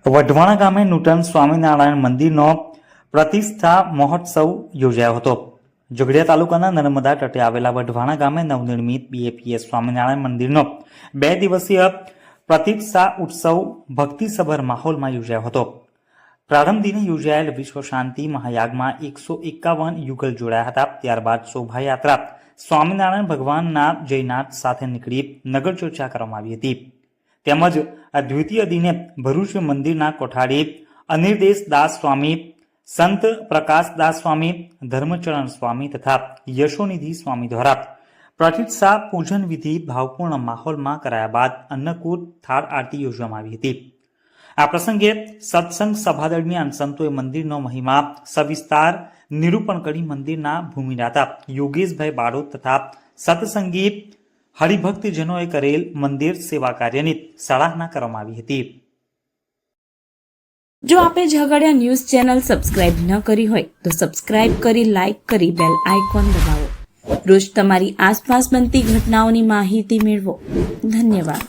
વઢવાણા ગામે નૂતન સ્વામિનારાયણ મંદિરનો પ્રતિષ્ઠા મહોત્સવ યોજાયો હતો। ઝઘડિયા તાલુકાના નર્મદા તટે આવેલા વઢવાણા ગામે નવનિર્મિત BAPS સ્વામિનારાયણ મંદિરનો 2 દિવસીય પ્રતિષ્ઠા ઉત્સવ ભક્તિસભર માહોલમાં યોજાયો હતો। પ્રારંભ દિને યોજાયેલ વિશ્વ શાંતિ મહાયાગમાં 151 યુગલ જોડાયા હતા। ત્યારબાદ શોભાયાત્રા સ્વામિનારાયણ ભગવાનના જયનાથ સાથે નીકળી નગર ચર્ચા કરવામાં આવી હતી। તેમજ આ દ્વિતીય દિને ભરૂચ મંદિરના કોઠારી અનિર્દેશ દાસ સ્વામી, સંત પ્રકાશદાસ સ્વામી, ધર્મચરણ સ્વામી તથા યશોનિધિ સ્વામી દ્વારા પ્રતિષ્ઠા પૂજન વિધિ ભાવપૂર્ણ માહોલમાં કરાયા બાદ અન્નકૂટ થાળ આરતી યોજવામાં આવી હતી। આ પ્રસંગે સત્સંગ સભા દરમિયાન સંતોએ મંદિરનો મહિમા સવિસ્તાર નિરૂપણ કરી મંદિરના ભૂમિદાતા યોગેશભાઈ બારોટ તથા સત્સંગી હરિભક્તજનોએ કરેલ મંદિર સેવા કાર્યની સરાહના કરવામાં આવી હતી। જો આપે ઝઘડિયા ન્યૂઝ ચેનલ સબસ્ક્રાઇબ ન કરી હોય તો સબસ્ક્રાઇબ કરી, લાઇક કરી, બેલ આઇકોન દબાવો। રોજ તમારી આસપાસ બનતી ઘટનાઓની માહિતી મેળવો। ધન્યવાદ।